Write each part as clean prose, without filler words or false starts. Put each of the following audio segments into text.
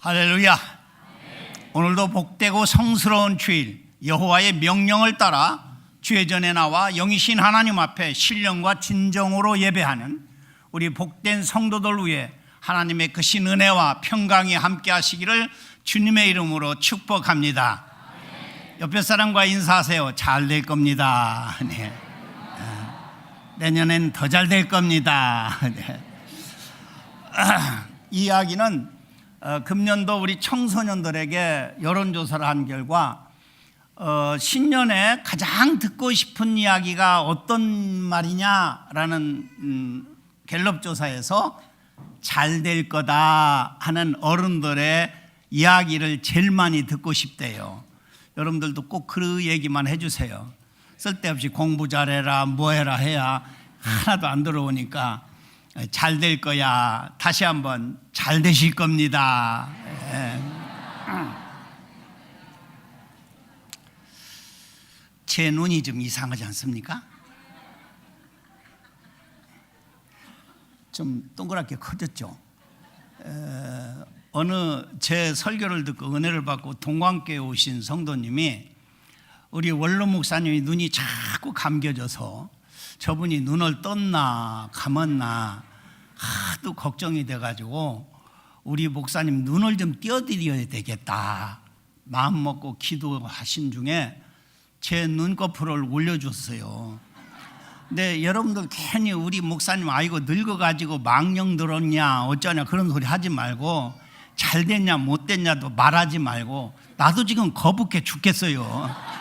할렐루야. 오늘도 복되고 성스러운 주일, 여호와의 명령을 따라 주의 전에 나와 영이신 하나님 앞에 신령과 진정으로 예배하는 우리 복된 성도들 위해 하나님의 크신 은혜와 평강이 함께 하시기를 주님의 이름으로 축복합니다. 옆에 사람과 인사하세요. 잘 될 겁니다. 네. 내년엔 더 잘 될 겁니다. 네. 이 이야기는 금년도 우리 청소년들에게 여론조사를 한 결과 신년에 가장 듣고 싶은 이야기가 어떤 말이냐라는 갤럽 조사에서 잘 될 거다 하는 어른들의 이야기를 제일 많이 듣고 싶대요. 여러분들도 꼭 그 얘기만 해주세요. 쓸데없이 공부 잘해라 뭐해라 해야 하나도 안 들어오니까 잘 될 거야. 다시 한번 잘 되실 겁니다. 제 눈이 좀 이상하지 않습니까? 좀 동그랗게 커졌죠. 어느 제 설교를 듣고 은혜를 받고 동광교회 오신 성도님이 우리 원로 목사님이 눈이 자꾸 감겨져서 저분이 눈을 떴나 감았나 하도 걱정이 돼가지고 우리 목사님 눈을 좀 띄워드려야 되겠다 마음 먹고 기도하신 중에 제 눈꺼풀을 올려줬어요. 근데 여러분들 괜히 우리 목사님 아이고 늙어가지고 망령 들었냐 어쩌냐 그런 소리 하지 말고 잘 됐냐 못 됐냐도 말하지 말고 나도 지금 거북해 죽겠어요.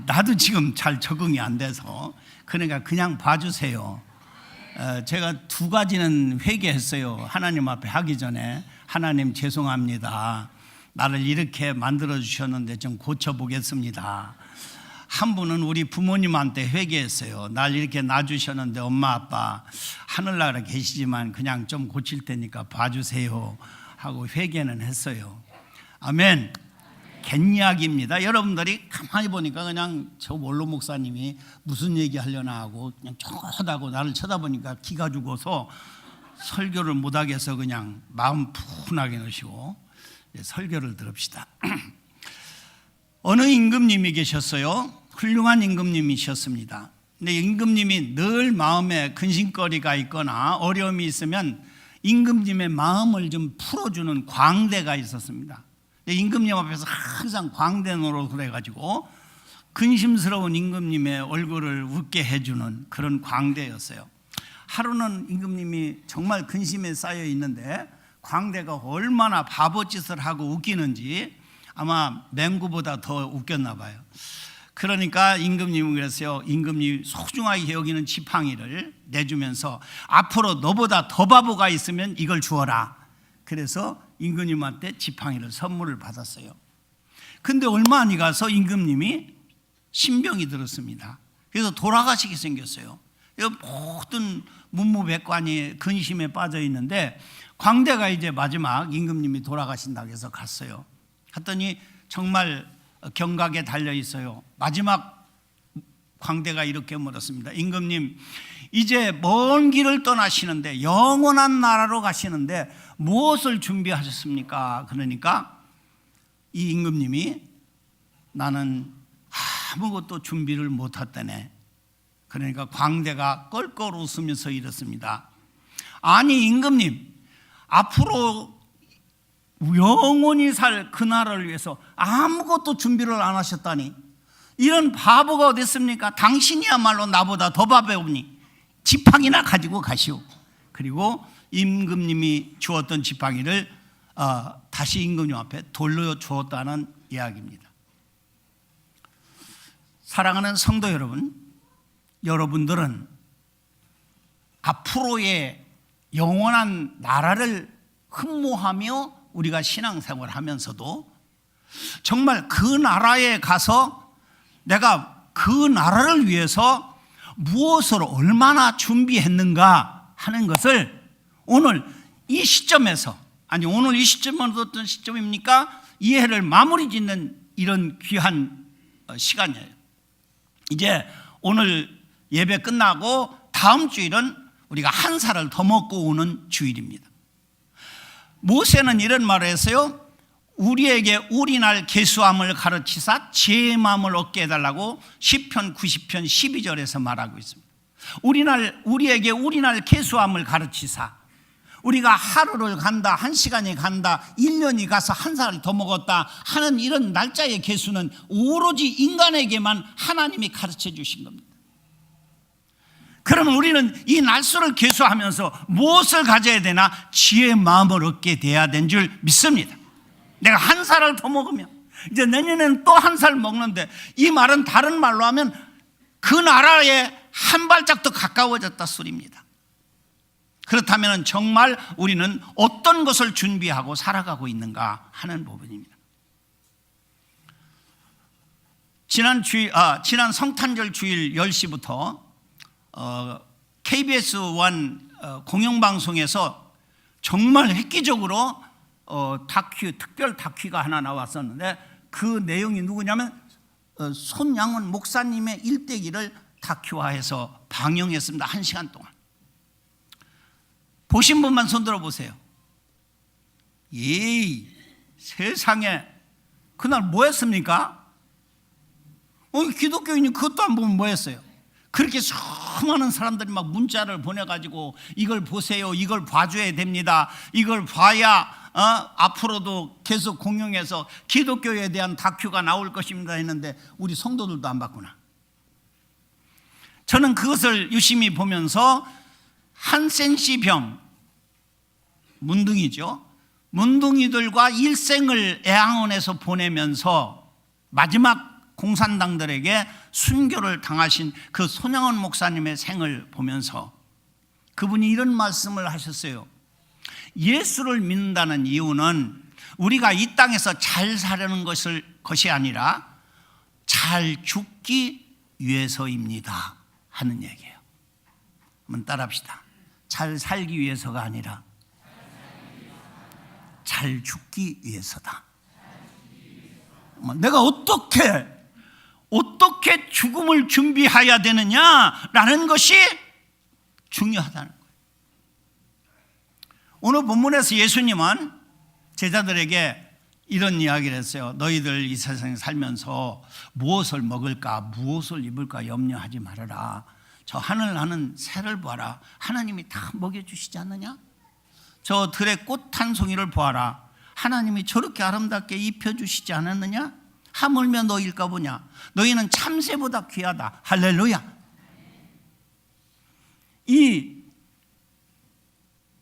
나도 지금 잘 적응이 안 돼서 그러니까 그냥 봐주세요. 제가 두 가지는 회개했어요. 하나님 앞에 하기 전에 하나님 죄송합니다. 나를 이렇게 만들어 주셨는데 좀 고쳐보겠습니다. 한 분은 우리 부모님한테 회개했어요. 날 이렇게 낳아주셨는데 엄마 아빠 하늘나라에 계시지만 그냥 좀 고칠 테니까 봐주세요 하고 회개는 했어요. 아멘. 갯이야기입니다. 여러분들이 가만히 보니까 그냥 저 원로 목사님이 무슨 얘기 하려나 하고 그냥 ጮ하다고 나를 쳐다보니까 기가 죽어서 설교를 못하겠어 그냥 마음 푸근하게 넣으시고 설교를 들읍시다. 어느 임금님이 계셨어요. 훌륭한 임금님이셨습니다. 근데 임금님이 늘 마음에 근심거리가 있거나 어려움이 있으면 임금님의 마음을 좀 풀어주는 광대가 있었습니다. 임금님 앞에서 항상 광대 노릇을 해가지고 근심스러운 임금님의 얼굴을 웃게 해주는 그런 광대였어요. 하루는 임금님이 정말 근심에 쌓여 있는데 광대가 얼마나 바보짓을 하고 웃기는지 아마 맹구보다 더 웃겼나 봐요. 그러니까 임금님은 그랬어요. 임금님이 소중하게 여기는 지팡이를 내주면서 앞으로 너보다 더 바보가 있으면 이걸 주어라. 그래서 임금님한테 지팡이를 선물을 받았어요. 근데 얼마 안 가서 임금님이 신병이 들었습니다. 그래서 돌아가시게 생겼어요. 모든 문무백관이 근심에 빠져 있는데 광대가 이제 마지막 임금님이 돌아가신다고 해서 갔어요. 갔더니 정말 경각에 달려 있어요. 마지막 광대가 이렇게 물었습니다. 임금님, 이제 먼 길을 떠나시는데 영원한 나라로 가시는데 무엇을 준비하셨습니까? 그러니까 이 임금님이 나는 아무것도 준비를 못했다네. 그러니까 광대가 껄껄 웃으면서 이랬습니다. 아니 임금님, 앞으로 영원히 살 그 나라를 위해서 아무것도 준비를 안 하셨다니 이런 바보가 어디 있습니까? 당신이야말로 나보다 더 바보니 지팡이나 가지고 가시오. 그리고 임금님이 주었던 지팡이를 다시 임금님 앞에 돌려주었다는 이야기입니다. 사랑하는 성도 여러분, 여러분들은 앞으로의 영원한 나라를 흠모하며 우리가 신앙생활을 하면서도 정말 그 나라에 가서 내가 그 나라를 위해서 무엇을 얼마나 준비했는가 하는 것을 오늘 이 시점에서, 아니 오늘 이 시점은 어떤 시점입니까? 이 해를 마무리 짓는 이런 귀한 시간이에요. 이제 오늘 예배 끝나고 다음 주일은 우리가 한 살을 더 먹고 오는 주일입니다. 모세는 이런 말을 했어요. 우리에게 우리날 계수함을 가르치사 지혜의 마음을 얻게 해달라고 시편 90편 12절에서 말하고 있습니다. 우리에게 우리날 계수함을 가르치사, 우리가 하루를 간다, 1시간이 간다, 1년이 가서 1살 더 먹었다 하는 이런 날짜의 계수는 오로지 인간에게만 하나님이 가르쳐 주신 겁니다. 그러면 우리는 이 날수를 계수하면서 무엇을 가져야 되나? 지혜의 마음을 얻게 돼야 된 줄 믿습니다. 내가 1살을 더 먹으면 이제 내년에는 또 1살 먹는데, 이 말은 다른 말로 하면 그 나라에 한 발짝 더 가까워졌다 소리입니다. 그렇다면 정말 우리는 어떤 것을 준비하고 살아가고 있는가 하는 부분입니다. 지난 성탄절 주일 10시부터 KBS 1 공영방송에서 정말 획기적으로 특별 다큐가 하나 나왔었는데, 그 내용이 누구냐면 손양원 목사님의 일대기를 다큐화해서 방영했습니다. 1시간 동안. 보신 분만 손 들어보세요. 세상에 그날 뭐 했습니까? 기독교인이 그것도 안 보면 뭐 했어요? 그렇게 수많은 사람들이 막 문자를 보내가지고 이걸 보세요, 이걸 봐줘야 됩니다, 이걸 봐야 앞으로도 계속 공용해서 기독교에 대한 다큐가 나올 것입니다 했는데 우리 성도들도 안 봤구나. 저는 그것을 유심히 보면서 한센시병, 문둥이죠, 문둥이들과 일생을 애양원에서 보내면서 마지막 공산당들에게 순교를 당하신 그 손양원 목사님의 생을 보면서 그분이 이런 말씀을 하셨어요. 예수를 믿는다는 이유는 우리가 이 땅에서 잘 사려는 것이 아니라 잘 죽기 위해서입니다 하는 얘기예요. 한번 따라합시다. 잘 살기 위해서가 아니라 잘 죽기 위해서다. 내가 어떻게 죽음을 준비해야 되느냐라는 것이 중요하다는 거예요. 오늘 본문에서 예수님은 제자들에게 이런 이야기를 했어요. 너희들 이 세상에 살면서 무엇을 먹을까, 무엇을 입을까 염려하지 말아라. 저 하늘 나는 새를 보아라. 하나님이 다 먹여주시지 않느냐? 저 들의 꽃 한 송이를 보아라. 하나님이 저렇게 아름답게 입혀주시지 않았느냐? 하물며 너일까 보냐? 너희는 참새보다 귀하다. 할렐루야. 이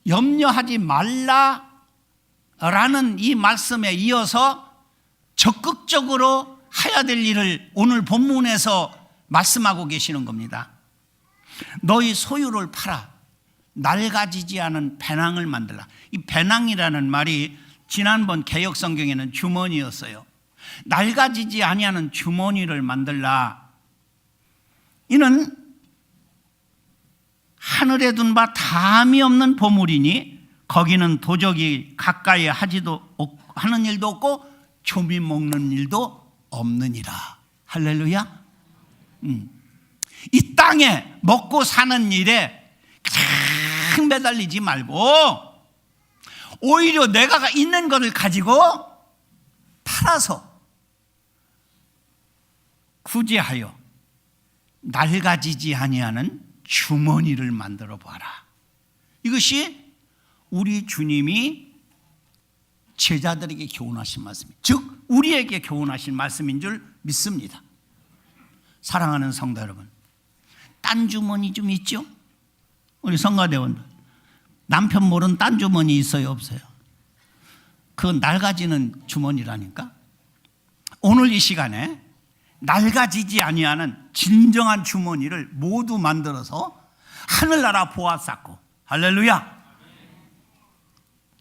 염려하지 말라라는 이 말씀에 이어서 적극적으로 해야 될 일을 오늘 본문에서 말씀하고 계시는 겁니다. 너희 소유를 팔아 낡아지지 않은 배낭을 만들라. 이 배낭이라는 말이 지난번 개역성경에는 주머니였어요. 낡아지지 아니하는 주머니를 만들라. 이는 하늘에 둔 바 담이 없는 보물이니 거기는 도적이 가까이 하는 일도 없고 조미 먹는 일도 없느니라. 할렐루야. 이 땅에 먹고 사는 일에 큰 매달리지 말고 오히려 내가 있는 것을 가지고 팔아서 구제하여 낡아지지 아니하는 주머니를 만들어 보아라. 이것이 우리 주님이 제자들에게 교훈하신 말씀입니다. 즉 우리에게 교훈하신 말씀인 줄 믿습니다. 사랑하는 성도 여러분, 딴 주머니 좀 있죠? 우리 성가대원들 남편 모른 딴 주머니 있어요, 없어요? 그건 낡아지는 주머니라니까. 오늘 이 시간에 낡아지지 아니하는 진정한 주머니를 모두 만들어서 하늘나라 보아 쌓고, 할렐루야,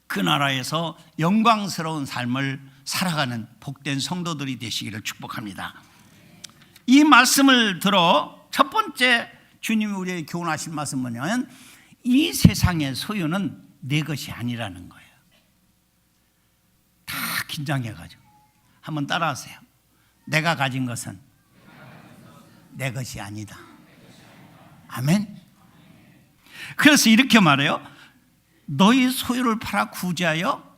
그 나라에서 영광스러운 삶을 살아가는 복된 성도들이 되시기를 축복합니다. 이 말씀을 들어 첫 번째 주님이 우리에게 교훈하신 말씀은 뭐냐면 이 세상의 소유는 내 것이 아니라는 거예요. 다 긴장해가지고 한번 따라하세요. 내가 가진 것은 내 것이 아니다. 아멘. 그래서 이렇게 말해요. 너희 소유를 팔아 구제하여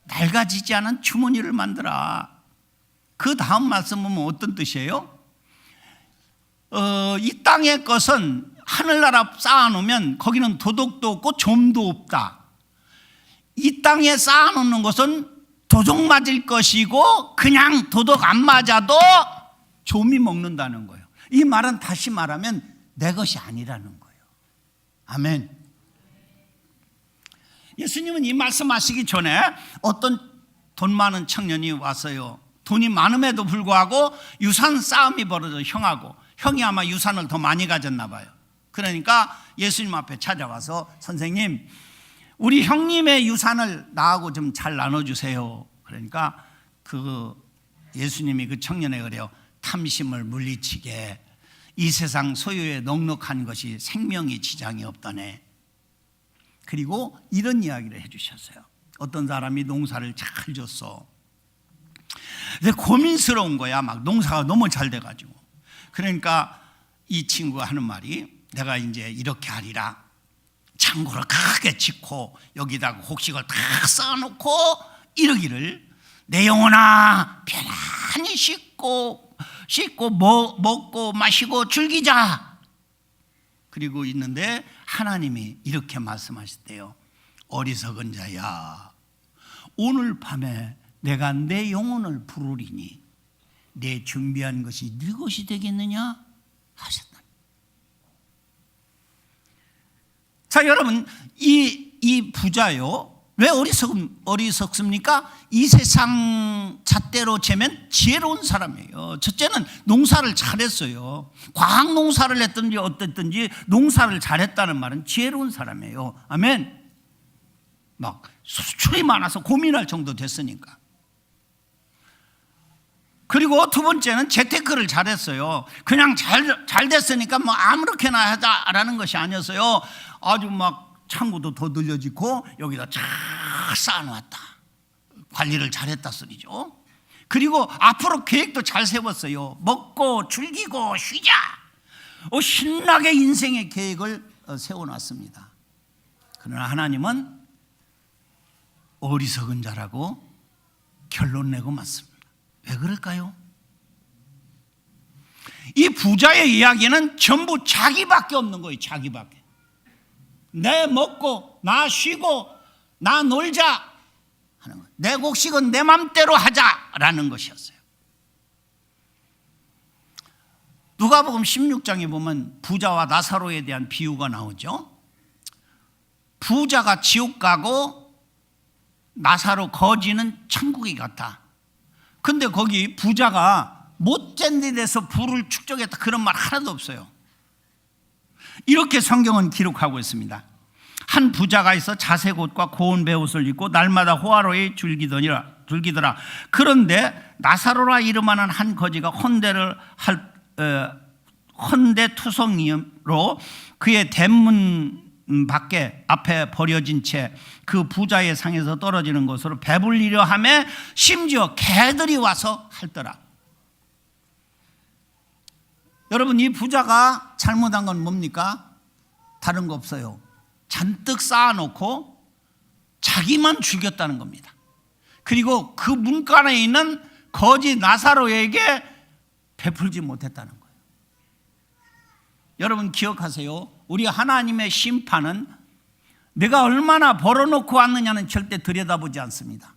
낡아지지 않은 주머니를 만들어. 그 다음 말씀은 어떤 뜻이에요? 이 땅의 것은 하늘나라 쌓아놓으면 거기는 도둑도 없고 좀도 없다. 이 땅에 쌓아놓는 것은 도둑 맞을 것이고 그냥 도둑 안 맞아도 좀이 먹는다는 거예요. 이 말은 다시 말하면 내 것이 아니라는 거예요. 아멘. 예수님은 이 말씀하시기 전에 어떤 돈 많은 청년이 왔어요. 돈이 많음에도 불구하고 유산 싸움이 벌어져. 형이 아마 유산을 더 많이 가졌나 봐요. 그러니까 예수님 앞에 찾아와서 선생님, 우리 형님의 유산을 나하고 좀 잘 나눠주세요. 그러니까 예수님이 그 청년에 그래요. 탐심을 물리치게 이 세상 소유에 넉넉한 것이 생명이 지장이 없다네. 그리고 이런 이야기를 해주셨어요. 어떤 사람이 농사를 잘 줬어. 근데 고민스러운 거야. 막 농사가 너무 잘 돼가지고. 그러니까 이 친구가 하는 말이, 내가 이제 이렇게 하리라. 창고를 크게 짓고 여기다가 곡식을 다 쌓아놓고 이러기를, 내 영혼아 편안히 씻고 먹고 마시고 즐기자. 그리고 있는데 하나님이 이렇게 말씀하셨대요. 어리석은 자야, 오늘 밤에 내가 내 영혼을 부르리니 내 준비한 것이 네 것이 되겠느냐 하셨다. 자, 여러분, 이 부자요, 왜 어리석습니까? 이 세상 잣대로 재면 지혜로운 사람이에요. 첫째는 농사를 잘했어요. 과학 농사를 했든지 어땠든지 농사를 잘했다는 말은 지혜로운 사람이에요. 아멘. 막 수출이 많아서 고민할 정도 됐으니까. 그리고 두 번째는 재테크를 잘했어요. 그냥 잘 됐으니까 뭐 아무렇게나 하자라는 것이 아니었어요. 아주 막 창고도 더 늘려짓고 여기다 쫙 쌓아놓았다. 관리를 잘했다 소리죠. 그리고 앞으로 계획도 잘 세웠어요. 먹고 즐기고 쉬자. 신나게 인생의 계획을 세워놨습니다. 그러나 하나님은 어리석은 자라고 결론 내고 맞습니다. 왜 그럴까요? 이 부자의 이야기는 전부 자기밖에 없는 거예요. 자기밖에. 내 먹고 나 쉬고 나 놀자 하는 거. 내 곡식은 내 맘대로 하자라는 것이었어요. 누가복음 16장에 보면 부자와 나사로에 대한 비유가 나오죠. 부자가 지옥 가고 나사로 거지는 천국에 갔다. 근데 거기 부자가 못된 데 대해서 부를 축적했다 그런 말 하나도 없어요. 이렇게 성경은 기록하고 있습니다. 한 부자가 있어 자색 옷과 고운 배옷을 입고 날마다 호화로이 즐기더라. 그런데 나사로라 이름하는 한 거지가 헌데투성이로 그의 대문 밖에 앞에 버려진 채 그 부자의 상에서 떨어지는 것으로 배불리려 하며 심지어 개들이 와서 핥더라. 여러분, 이 부자가 잘못한 건 뭡니까? 다른 거 없어요. 잔뜩 쌓아놓고 자기만 즐겼다는 겁니다. 그리고 그 문간에 있는 거지 나사로에게 베풀지 못했다는 거예요. 여러분 기억하세요. 우리 하나님의 심판은 내가 얼마나 벌어놓고 왔느냐는 절대 들여다보지 않습니다.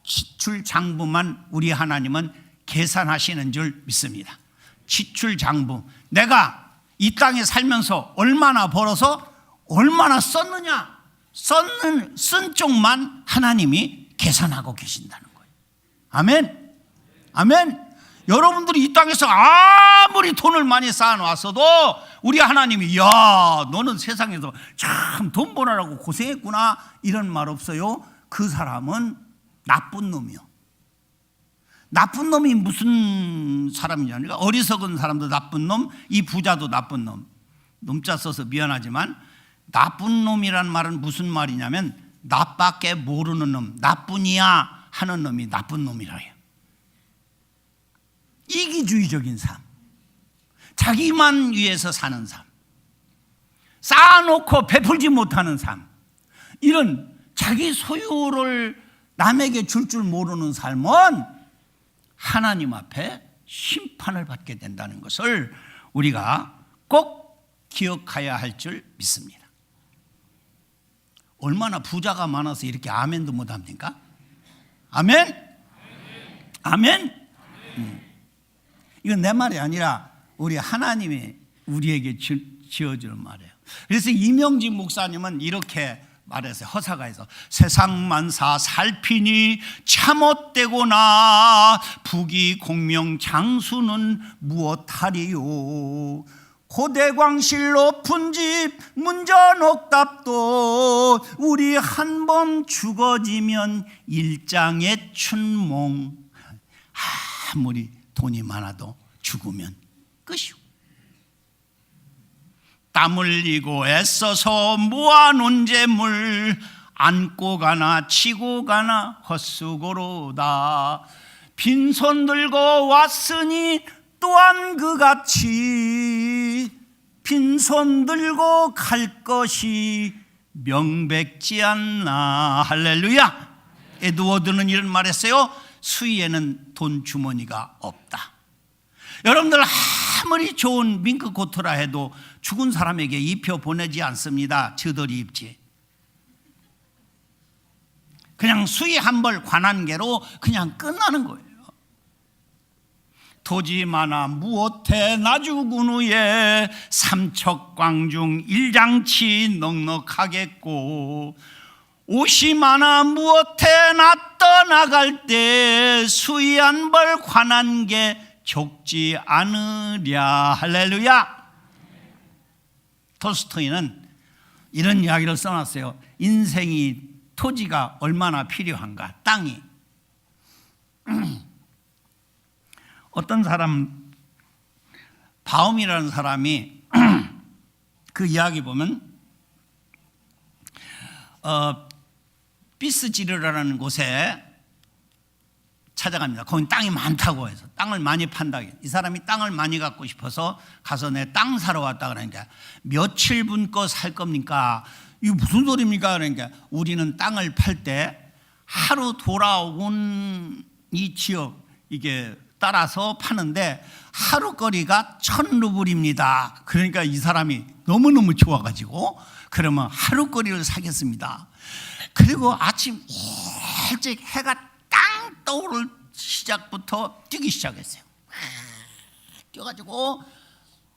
지출장부만 우리 하나님은 계산하시는 줄 믿습니다. 지출장부, 내가 이 땅에 살면서 얼마나 벌어서 얼마나 썼느냐, 쓴 쪽만 하나님이 계산하고 계신다는 거예요. 아멘. 아멘. 여러분들이 이 땅에서 아무리 돈을 많이 쌓아놨어도 우리 하나님이, 야, 너는 세상에서 참 돈 벌으라고 고생했구나, 이런 말 없어요. 그 사람은 나쁜 놈이요. 나쁜 놈이 무슨 사람이냐니까, 어리석은 사람도 나쁜 놈, 이 부자도 나쁜 놈. 놈자 써서 미안하지만 나쁜 놈이란 말은 무슨 말이냐면 나밖에 모르는 놈, 나뿐이야 하는 놈이 나쁜 놈이라 해요. 이기주의적인 삶, 자기만 위해서 사는 삶, 쌓아놓고 베풀지 못하는 삶, 이런 자기 소유를 남에게 줄 줄 모르는 삶은 하나님 앞에 심판을 받게 된다는 것을 우리가 꼭 기억해야 할 줄 믿습니다. 얼마나 부자가 많아서 이렇게 아멘도 못합니까? 아멘? 아멘? 이건 내 말이 아니라 우리 하나님이 우리에게 지어주는 말이에요. 그래서 이명진 목사님은 이렇게 말해서 허사가에서 세상 만사 살피니 참헛되고나 부귀 공명 장수는 무엇하리요. 고대광실 높은 집 문전옥답도 우리 한 번 죽어지면 일장의 춘몽. 아무리 돈이 많아도 죽으면 끝이오. 땀 흘리고 애써서 모아놓은 재물 안고 가나 치고 가나 헛수고로다. 빈손 들고 왔으니 또한 그같이 빈손 들고 갈 것이 명백지 않나. 할렐루야. 에드워드는 이런 말했어요. 수위에는 돈 주머니가 없다. 여러분들 아무리 좋은 밍크코트라 해도 죽은 사람에게 입혀 보내지 않습니다. 저들이 입지. 그냥 수위 한 벌 관한계로 그냥 끝나는 거예요. 토지 많아 무엇해 나죽은 후에 삼척광중 일장치 넉넉하겠고 옷이 많아 무엇해 나 떠나갈 때 수위 한 벌 관한계 좁지 않으랴. 할렐루야. 톨스토이는 이런 이야기를 써놨어요. 인생이 토지가 얼마나 필요한가. 땅이. 어떤 사람, 바움이라는 사람이 그 이야기 보면 비스지르라는 곳에 찾아갑니다. 거긴 땅이 많다고 해서 땅을 많이 판다. 이 사람이 땅을 많이 갖고 싶어서 가서 내 땅 사러 왔다 그러니까 며칠 분 거 살 겁니까? 이거 무슨 소리입니까? 그러니까 우리는 땅을 팔 때 하루 돌아온 이 지역 이게 따라서 파는데 하루 거리가 1,000루블입니다. 그러니까 이 사람이 너무너무 좋아가지고 그러면 하루 거리를 사겠습니다. 그리고 아침 일찍 해가 땅 떠오를 시작부터 뛰기 시작했어요. 뛰어가지고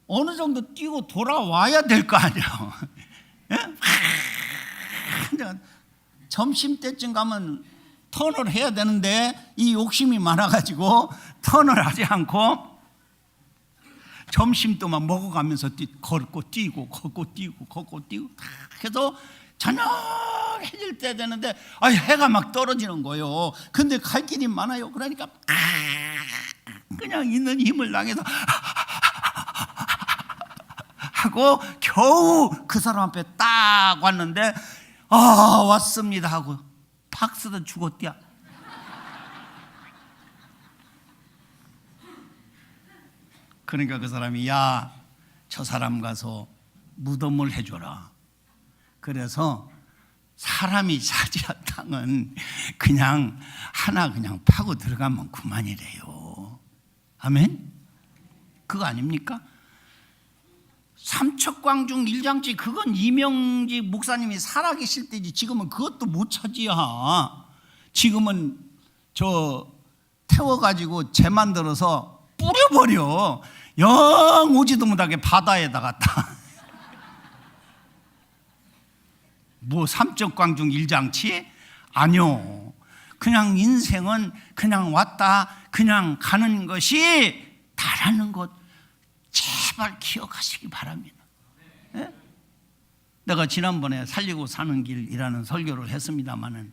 어느 정도 뛰고 돌아와야 될 거 아니에요. 점심때쯤 가면 턴을 해야 되는데 이 욕심이 많아가지고 턴을 하지 않고 점심 동안 먹어가면서 걷고 뛰고 걷고 뛰고 걷고 뛰고 해서 저녁 해질 때 되는데 해가 막 떨어지는 거예요. 근데 갈 길이 많아요. 그러니까 그냥 있는 힘을 당해서 하고 겨우 그 사람 앞에 딱 왔는데 왔습니다 하고 박수도 주고 뛰어. 그러니까 그 사람이 야, 저 사람 가서 무덤을 해줘라. 그래서 사람이 차지한 땅은 그냥 하나 그냥 파고 들어가면 그만이래요. 아멘? 그거 아닙니까? 삼척광중 일장치 그건 이명지 목사님이 살아계실 때지 지금은 그것도 못 차지야. 지금은 저 태워가지고 재 만들어서 뿌려버려. 영 오지도 못하게 바다에다가 다. 뭐 삼척광중 일장치? 아니요. 그냥 인생은 그냥 왔다 그냥 가는 것이 다라는 것 제발 기억하시기 바랍니다. 네? 내가 지난번에 살리고 사는 길이라는 설교를 했습니다마는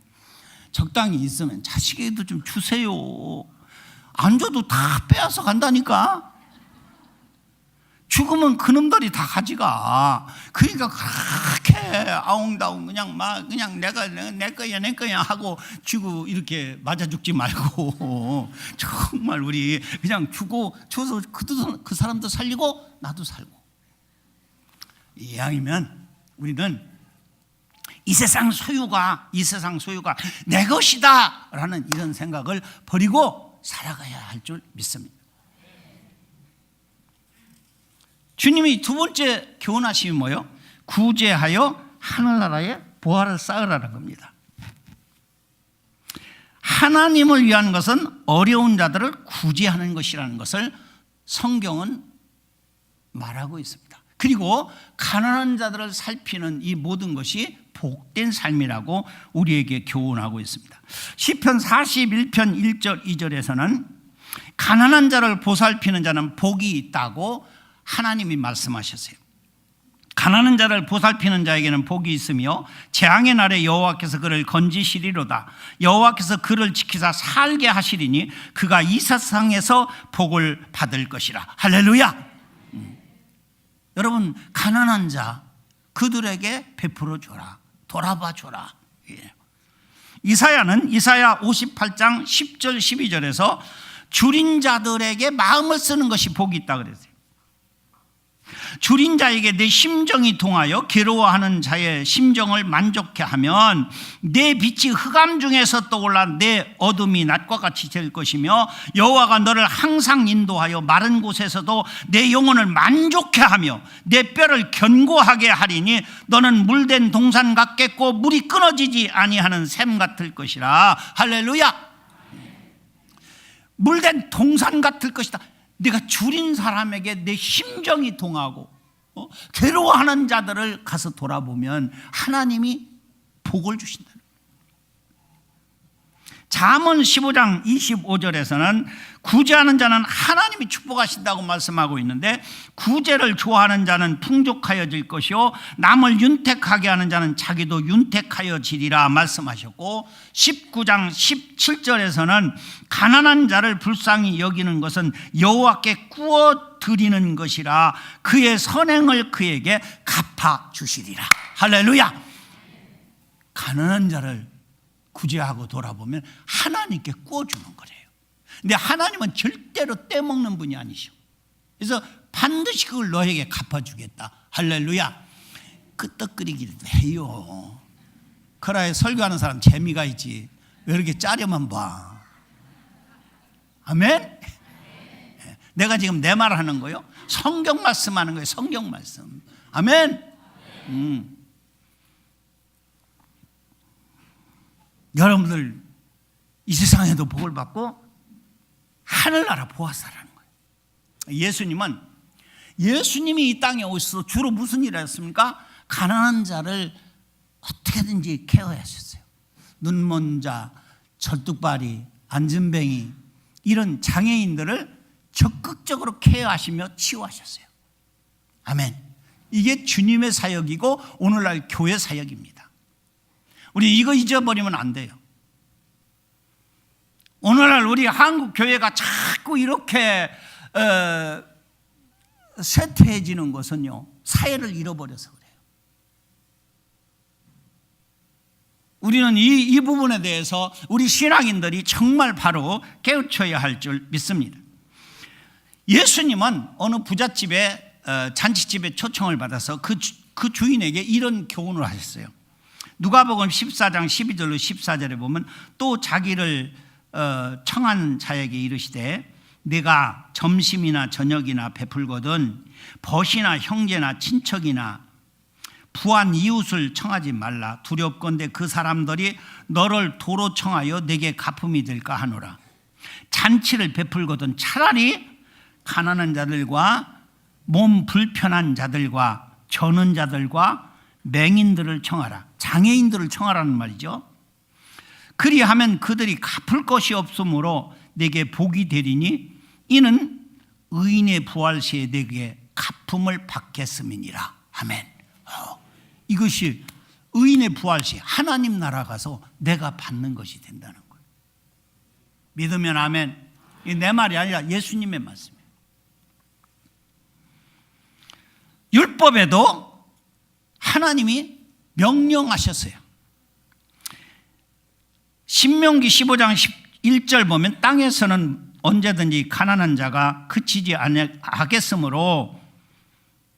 적당히 있으면 자식에도 좀 주세요. 안 줘도 다 빼앗아 간다니까. 죽으면 그놈들이 다 가져가. 그러니까 그렇게 아웅다웅 그냥 내가 내 거야 하고 주고 이렇게 맞아 죽지 말고 정말 우리 그냥 주고 줘서 그 사람도 살리고 나도 살고. 이왕이면 우리는 이 세상 소유가 내 것이다 라는 이런 생각을 버리고 살아가야 할 줄 믿습니다. 주님이 두 번째 교훈하심이 뭐예요? 구제하여 하늘나라에 보화를 쌓으라는 겁니다. 하나님을 위한 것은 어려운 자들을 구제하는 것이라는 것을 성경은 말하고 있습니다. 그리고 가난한 자들을 살피는 이 모든 것이 복된 삶이라고 우리에게 교훈하고 있습니다. 시편 41편 1절 2절에서는 가난한 자를 보살피는 자는 복이 있다고 하나님이 말씀하셨어요. 가난한 자를 보살피는 자에게는 복이 있으며 재앙의 날에 여호와께서 그를 건지시리로다. 여호와께서 그를 지키사 살게 하시리니 그가 이 세상에서 복을 받을 것이라. 할렐루야. 여러분, 가난한 자 그들에게 베풀어 줘라. 돌아봐 줘라. 이사야는 이사야 58장 10절 12절에서 줄인 자들에게 마음을 쓰는 것이 복이 있다 그랬어요. 줄인 자에게 내 심정이 동하여 괴로워하는 자의 심정을 만족해 하면 내 빛이 흑암 중에서 떠올라 내 어둠이 낮과 같이 될 것이며 여호와가 너를 항상 인도하여 마른 곳에서도 내 영혼을 만족해 하며 내 뼈를 견고하게 하리니 너는 물된 동산 같겠고 물이 끊어지지 아니하는 샘 같을 것이라. 할렐루야. 물된 동산 같을 것이다. 내가 줄인 사람에게 내 심정이 동하고 괴로워하는 자들을 가서 돌아보면 하나님이 복을 주신다. 잠언 15장 25절에서는 구제하는 자는 하나님이 축복하신다고 말씀하고 있는데 구제를 좋아하는 자는 풍족하여질 것이요 남을 윤택하게 하는 자는 자기도 윤택하여지리라 말씀하셨고 19장 17절에서는 가난한 자를 불쌍히 여기는 것은 여호와께 구워 드리는 것이라 그의 선행을 그에게 갚아주시리라. 할렐루야. 가난한 자를 구제하고 돌아보면 하나님께 구워주는 거래요. 근데 하나님은 절대로 떼먹는 분이 아니셔. 그래서 반드시 그걸 너에게 갚아주겠다. 할렐루야. 끄떡거리기도 해요. 그래야 설교하는 사람 재미가 있지. 왜 이렇게 짜려만 봐. 아멘. 내가 지금 내 말 하는 거요. 성경 말씀 하는 거예요. 성경 말씀. 아멘. 여러분들 이 세상에도 복을 받고 하늘나라 보아사라는 거예요. 예수님이 이 땅에 오셔서 주로 무슨 일을 했습니까? 가난한 자를 어떻게든지 케어하셨어요. 눈먼 자, 절뚝발이, 안전뱅이 이런 장애인들을 적극적으로 케어하시며 치유하셨어요. 아멘. 이게 주님의 사역이고 오늘날 교회 사역입니다. 우리 이거 잊어버리면 안 돼요. 오늘날 우리 한국 교회가 자꾸 이렇게 쇠퇴해지는 것은요, 사회를 잃어버려서 그래요. 우리는 이 부분에 대해서 우리 신앙인들이 정말 바로 깨우쳐야 할 줄 믿습니다. 예수님은 어느 부잣집에 잔치집에 초청을 받아서 그 주인에게 이런 교훈을 하셨어요. 누가복음 14장 12절로 14절에 보면 또 자기를 청한 자에게 이르시되 내가 점심이나 저녁이나 베풀거든 벗이나 형제나 친척이나 부한 이웃을 청하지 말라. 두렵건대 그 사람들이 너를 도로 청하여 내게 갚음이 될까 하노라. 잔치를 베풀거든 차라리 가난한 자들과 몸 불편한 자들과 저는 자들과 맹인들을 청하라. 장애인들을 청하라는 말이죠. 그리하면 그들이 갚을 것이 없으므로 내게 복이 되리니 이는 의인의 부활 시에 내게 갚음을 받겠음이니라. 아멘. 이것이 의인의 부활 시 하나님 나라 가서 내가 받는 것이 된다는 거예요. 믿으면 아멘. 이게 내 말이 아니라 예수님의 말씀이에요. 율법에도 하나님이 명령하셨어요. 신명기 15장 1절 보면 땅에서는 언제든지 가난한 자가 그치지 아니하겠으므로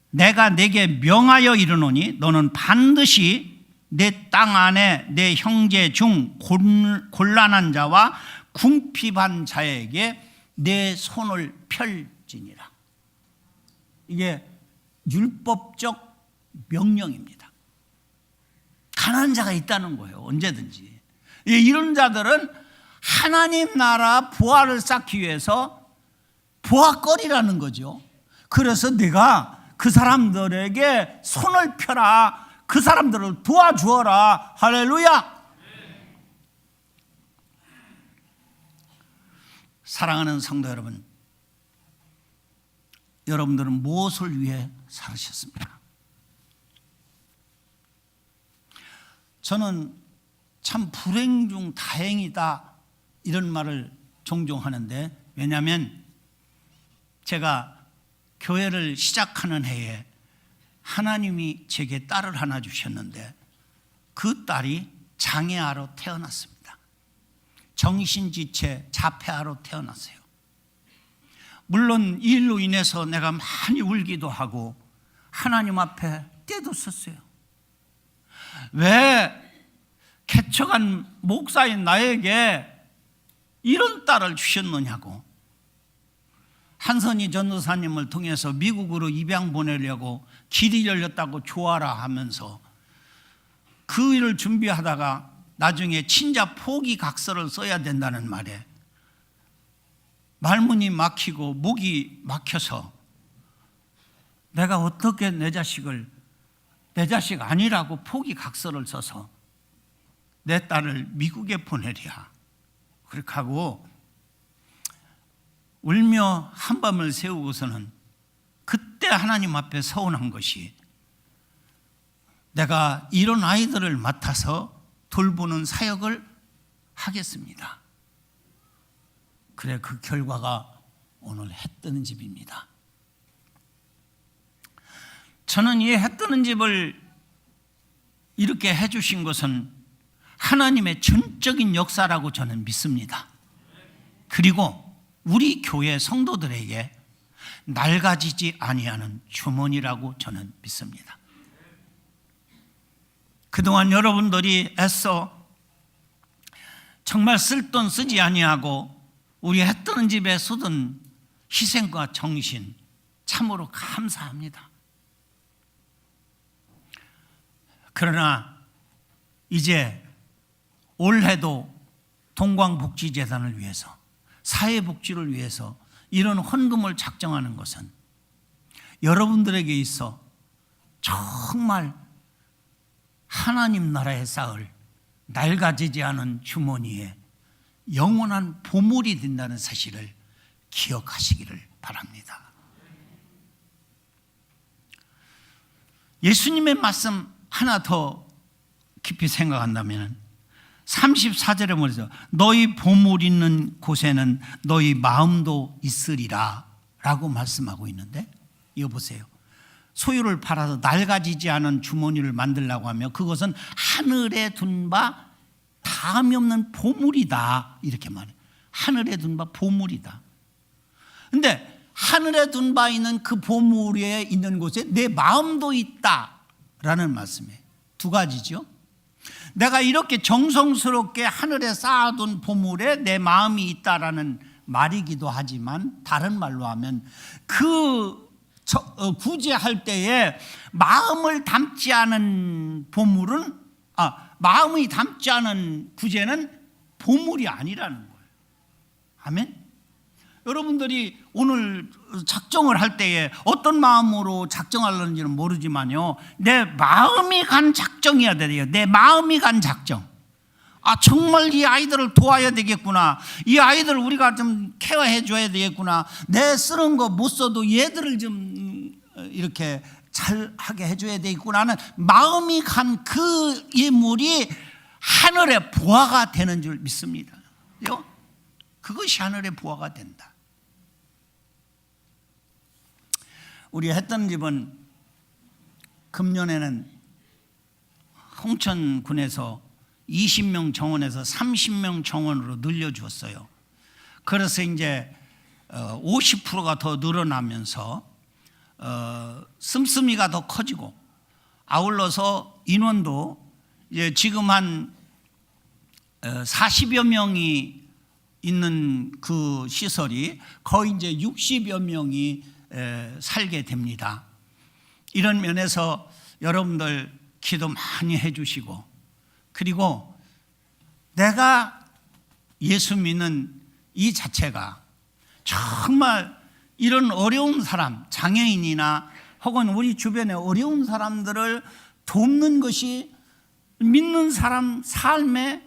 내가 내게 명하여 이르노니 너는 반드시 내 땅 안에 내 형제 중 곤란한 자와 궁핍한 자에게 내 손을 펼지니라. 이게 율법적 명령입니다. 가난한 자가 있다는 거예요. 언제든지. 이런 자들은 하나님 나라 부활을 쌓기 위해서 부활거리라는 거죠. 그래서 내가 그 사람들에게 손을 펴라. 그 사람들을 도와주어라. 할렐루야. 사랑하는 성도 여러분, 여러분들은 무엇을 위해 살으셨습니까? 저는 참 불행 중 다행이다 이런 말을 종종 하는데, 왜냐하면 제가 교회를 시작하는 해에 하나님이 제게 딸을 하나 주셨는데 그 딸이 장애아로 태어났습니다. 정신지체 자폐아로 태어났어요. 물론 이 일로 인해서 내가 많이 울기도 하고 하나님 앞에 때도 썼어요. 왜 개척한 목사인 나에게 이런 딸을 주셨느냐고. 한선희 전도사님을 통해서 미국으로 입양 보내려고 길이 열렸다고 좋아라 하면서 그 일을 준비하다가 나중에 친자 포기 각서를 써야 된다는 말에 말문이 막히고 목이 막혀서 내가 어떻게 내 자식 아니라고 포기 각서를 써서 내 딸을 미국에 보내랴. 그렇게 하고 울며 한밤을 새우고서는 그때 하나님 앞에 서운한 것이, 내가 이런 아이들을 맡아서 돌보는 사역을 하겠습니다. 그래, 그 결과가 오늘 해 뜨는 집입니다. 저는 이 해 뜨는 집을 이렇게 해주신 것은 하나님의 전적인 역사라고 저는 믿습니다. 그리고 우리 교회 성도들에게 낡아지지 아니하는 주머니라고 저는 믿습니다. 그동안 여러분들이 애써 정말 쓸 돈 쓰지 아니하고 우리 해 뜨는 집에 쏟은 희생과 정신 참으로 감사합니다. 그러나 이제 올해도 동광복지재단을 위해서, 사회복지를 위해서 이런 헌금을 작정하는 것은 여러분들에게 있어 정말 하나님 나라에 쌓을 낡아지지 않은 주머니에 영원한 보물이 된다는 사실을 기억하시기를 바랍니다. 예수님의 말씀 하나 더 깊이 생각한다면 34절에 말해서 너희 보물 있는 곳에는 너희 마음도 있으리라 라고 말씀하고 있는데, 이거 보세요. 소유를 팔아서 낡아지지 않은 주머니를 만들려고 하며 그것은 하늘에 둔 바 다음이 없는 보물이다, 이렇게 말해요. 하늘에 둔 바 보물이다. 근데 하늘에 둔 바 있는 그 보물에 있는 곳에 내 마음도 있다라는 말씀이에요. 두 가지죠. 내가 이렇게 정성스럽게 하늘에 쌓아둔 보물에 내 마음이 있다라는 말이기도 하지만, 다른 말로 하면 구제할 때에 마음을 담지 않은 보물은, 마음이 담지 않은 구제는 보물이 아니라는 거예요. 아멘. 여러분들이 오늘 작정을 할 때에 어떤 마음으로 작정하려는지는 모르지만요, 내 마음이 간 작정이어야 돼요. 내 마음이 간 작정. 정말 이 아이들을 도와야 되겠구나, 이 아이들을 우리가 좀 케어해 줘야 되겠구나, 내 쓰는 거 못 써도 얘들을 좀 이렇게 잘하게 해줘야 되겠구나 하는 마음이 간 그 예물이 하늘의 보화가 되는 줄 믿습니다. 그것이 하늘의 보화가 된다. 우리 했던 집은 금년에는 홍천군에서 20명 정원에서 30명 정원으로 늘려주었어요. 그래서 이제 50%가 더 늘어나면서 씀씀이가 더 커지고, 아울러서 인원도 지금 한 40여 명이 있는 그 시설이 거의 이제 60여 명이 살게 됩니다. 이런 면에서 여러분들 기도 많이 해주시고, 그리고 내가 예수 믿는 이 자체가 정말 이런 어려운 사람, 장애인이나 혹은 우리 주변에 어려운 사람들을 돕는 것이 믿는 사람 삶의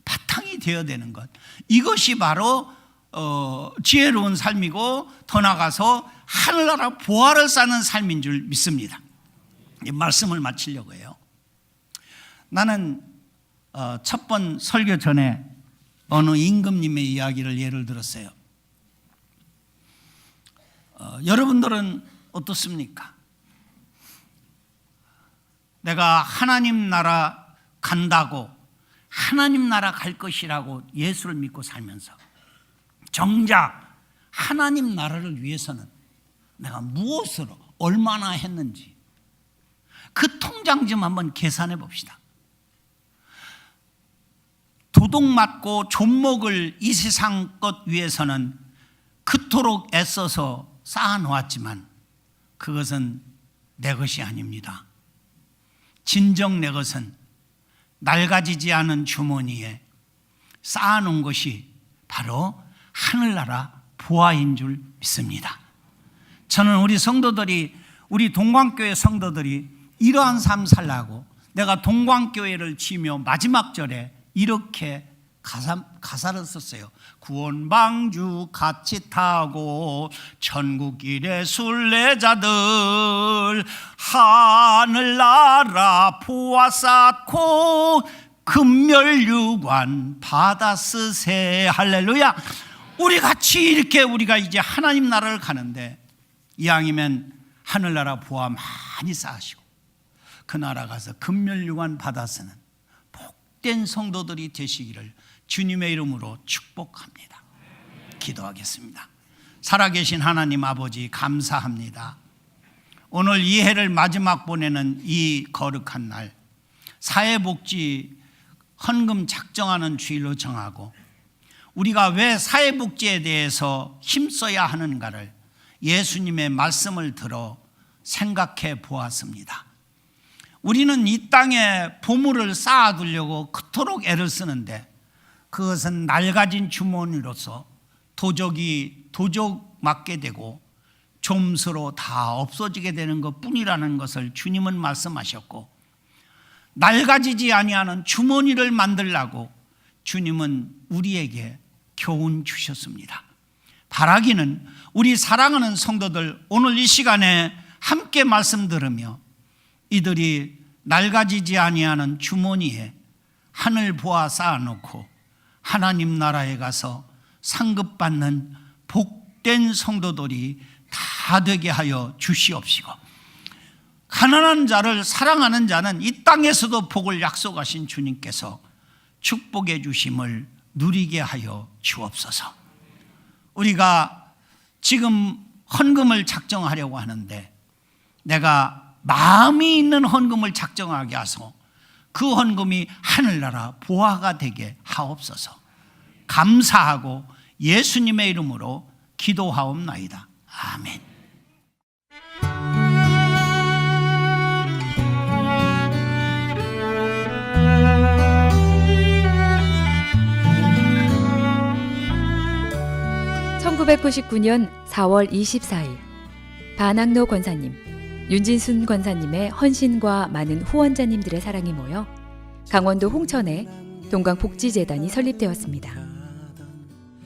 바탕이 되어야 되는 것, 이것이 바로 지혜로운 삶이고 더 나아가서 하늘나라 보화를 쌓는 삶인 줄 믿습니다. 이 말씀을 마치려고 해요. 나는 첫 번 설교 전에 어느 임금님의 이야기를 예를 들었어요. 여러분들은 어떻습니까? 내가 하나님 나라 간다고, 하나님 나라 갈 것이라고 예수를 믿고 살면서 정작 하나님 나라를 위해서는 내가 무엇으로 얼마나 했는지 그 통장 좀 한번 계산해 봅시다. 도둑 맞고 존목을 이 세상 것 위해서는 그토록 애써서 쌓아놓았지만 그것은 내 것이 아닙니다. 진정 내 것은 낡아지지 않은 주머니에 쌓아놓은 것이 바로 하늘나라 보화인 줄 믿습니다. 저는 우리 성도들이, 우리 동광교회 성도들이 이러한 삶 살라고 내가 동광교회를 지며 마지막 절에 이렇게 가사를 썼어요. 구원방주 같이 타고 천국 일의 순례자들 하늘나라 보아 쌓고 금멸유관 받아 쓰세. 할렐루야. 우리 같이 이렇게 우리가 이제 하나님 나라를 가는데 이왕이면 하늘나라 보아 많이 쌓으시고 그 나라 가서 금멸유관 받아 쓰는 복된 성도들이 되시기를 주님의 이름으로 축복합니다. 기도하겠습니다. 살아계신 하나님 아버지, 감사합니다. 오늘 이 해를 마지막 보내는 이 거룩한 날, 사회복지 헌금 작정하는 주일로 정하고 우리가 왜 사회복지에 대해서 힘써야 하는가를 예수님의 말씀을 들어 생각해 보았습니다. 우리는 이 땅에 보물을 쌓아두려고 그토록 애를 쓰는데 그것은 낡아진 주머니로서 도적 맞게 되고 좀수로 다 없어지게 되는 것뿐이라는 것을 주님은 말씀하셨고, 낡아지지 아니하는 주머니를 만들라고 주님은 우리에게 교훈 주셨습니다. 바라기는 우리 사랑하는 성도들 오늘 이 시간에 함께 말씀 들으며 이들이 낡아지지 아니하는 주머니에 하늘 보아 쌓아놓고 하나님 나라에 가서 상급받는 복된 성도들이 다 되게 하여 주시옵시고, 가난한 자를 사랑하는 자는 이 땅에서도 복을 약속하신 주님께서 축복해 주심을 누리게 하여 주옵소서. 우리가 지금 헌금을 작정하려고 하는데 내가 마음이 있는 헌금을 작정하게 하소 그 헌금이 하늘나라 보화가 되게 하옵소서. 감사하고 예수님의 이름으로 기도하옵나이다. 아멘. (1999년 4월 24일) 반학로 권사님, 윤진순 권사님의 헌신과 많은 후원자님들의 사랑이 모여 강원도 홍천에 동광복지재단이 설립되었습니다.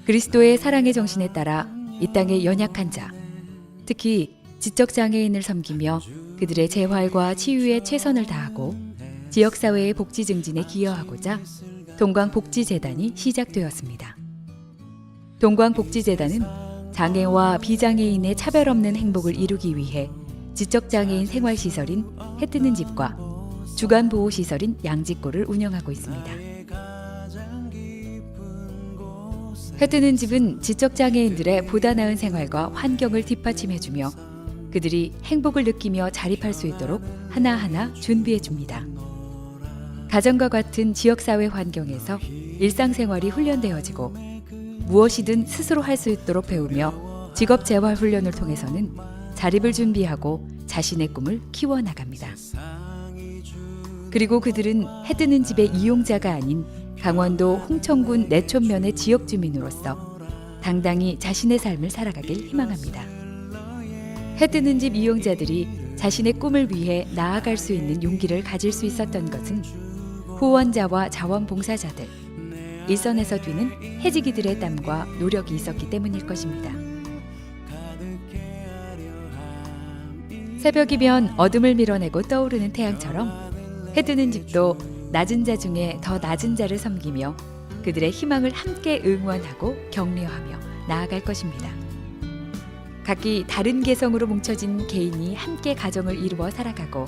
그리스도의 사랑의 정신에 따라 이 땅의 연약한 자, 특히 지적장애인을 섬기며 그들의 재활과 치유에 최선을 다하고 지역사회의 복지 증진에 기여하고자 동광복지재단이 시작되었습니다. 동광복지재단은 장애와 비장애인의 차별 없는 행복을 이루기 위해 지적장애인 생활시설인 해뜨는 집과 주간보호시설인 양직고를 운영하고 있습니다. 해뜨는 집은 지적장애인들의 보다 나은 생활과 환경을 뒷받침해주며 그들이 행복을 느끼며 자립할 수 있도록 하나하나 준비해줍니다. 가정과 같은 지역사회 환경에서 일상생활이 훈련되어지고 무엇이든 스스로 할 수 있도록 배우며 직업 재활 훈련을 통해서는 자립을 준비하고 자신의 꿈을 키워나갑니다. 그리고 그들은 해뜨는 집의 이용자가 아닌 강원도 홍천군 내촌면의 지역 주민으로서 당당히 자신의 삶을 살아가길 희망합니다. 해뜨는 집 이용자들이 자신의 꿈을 위해 나아갈 수 있는 용기를 가질 수 있었던 것은 후원자와 자원봉사자들, 일선에서 뛰는 해지기들의 땀과 노력이 있었기 때문일 것입니다. 새벽이면 어둠을 밀어내고 떠오르는 태양처럼 해뜨는 집도 낮은 자 중에 더 낮은 자를 섬기며 그들의 희망을 함께 응원하고 격려하며 나아갈 것입니다. 각기 다른 개성으로 뭉쳐진 개인이 함께 가정을 이루어 살아가고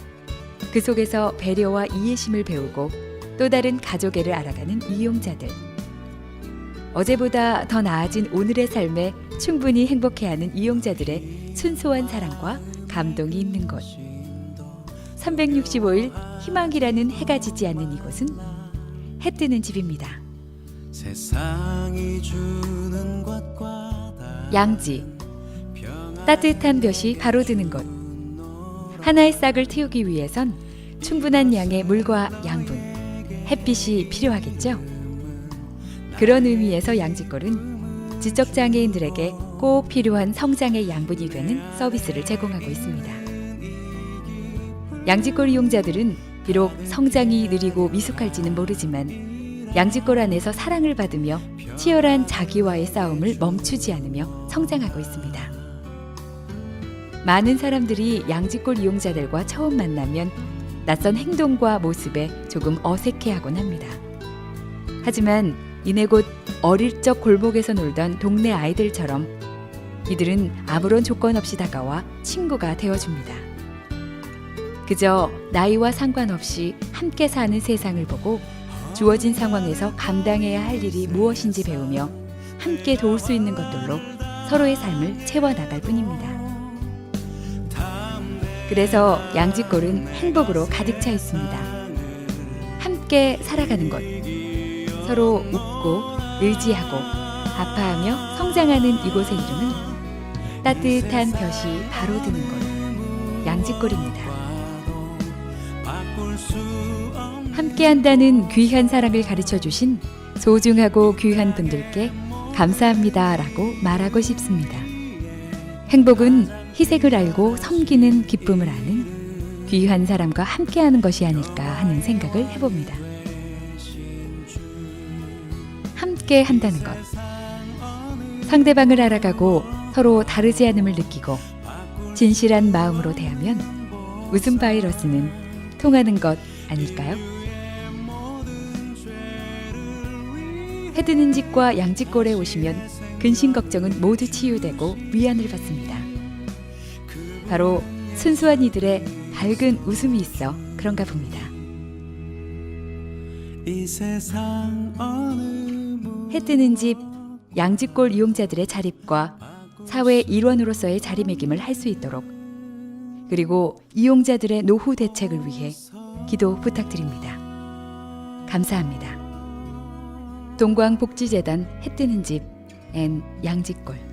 그 속에서 배려와 이해심을 배우고 또 다른 가족애를 알아가는 이용자들. 어제보다 더 나아진 오늘의 삶에 충분히 행복해하는 이용자들의 순수한 사랑과 감동이 있는 곳. 365일 희망이라는 해가 지지 않는 이곳은 해 뜨는 집입니다. 양지. 따뜻한 볕이 바로 드는 곳. 하나의 싹을 틔우기 위해선 충분한 양의 물과 양분, 햇빛이 필요하겠죠. 그런 의미에서 양지골은 지적장애인들에게 꼭 필요한 성장의 양분이 되는 서비스를 제공하고 있습니다. 양지골 이용자들은 비록 성장이 느리고 미숙할지는 모르지만 양지골 안에서 사랑을 받으며 치열한 자기와의 싸움을 멈추지 않으며 성장하고 있습니다. 많은 사람들이 양지골 이용자들과 처음 만나면 낯선 행동과 모습에 조금 어색해하곤 합니다. 하지만 이내 곧 어릴 적 골목에서 놀던 동네 아이들처럼 이들은 아무런 조건 없이 다가와 친구가 되어줍니다. 그저 나이와 상관없이 함께 사는 세상을 보고 주어진 상황에서 감당해야 할 일이 무엇인지 배우며 함께 도울 수 있는 것들로 서로의 삶을 채워나갈 뿐입니다. 그래서 양지골은 행복으로 가득 차 있습니다. 함께 살아가는 것, 서로 웃고 의지하고 아파하며 성장하는 이곳의 이름은 따뜻한 볕이 바로 드는 곳, 양지골입니다. 함께한다는 귀한 사랑을 가르쳐주신 소중하고 귀한 분들께 감사합니다라고 말하고 싶습니다. 행복은 희생을 알고 섬기는 기쁨을 아는 귀한 사람과 함께하는 것이 아닐까 하는 생각을 해봅니다. 함께 한다는 것, 상대방을 알아가고 서로 다르지 않음을 느끼고 진실한 마음으로 대하면 웃음 바이러스는 통하는 것 아닐까요? 해 뜨는 집과 양지골에 오시면 근심 걱정은 모두 치유되고 위안을 받습니다. 바로 순수한 이들의 밝은 웃음이 있어 그런가 봅니다. 해 뜨는 집 양지골 이용자들의 자립과 사회 일원으로서의 자리매김을 할 수 있도록, 그리고 이용자들의 노후 대책을 위해 기도 부탁드립니다. 감사합니다. 동광복지재단 해 뜨는 집 앤 양지골.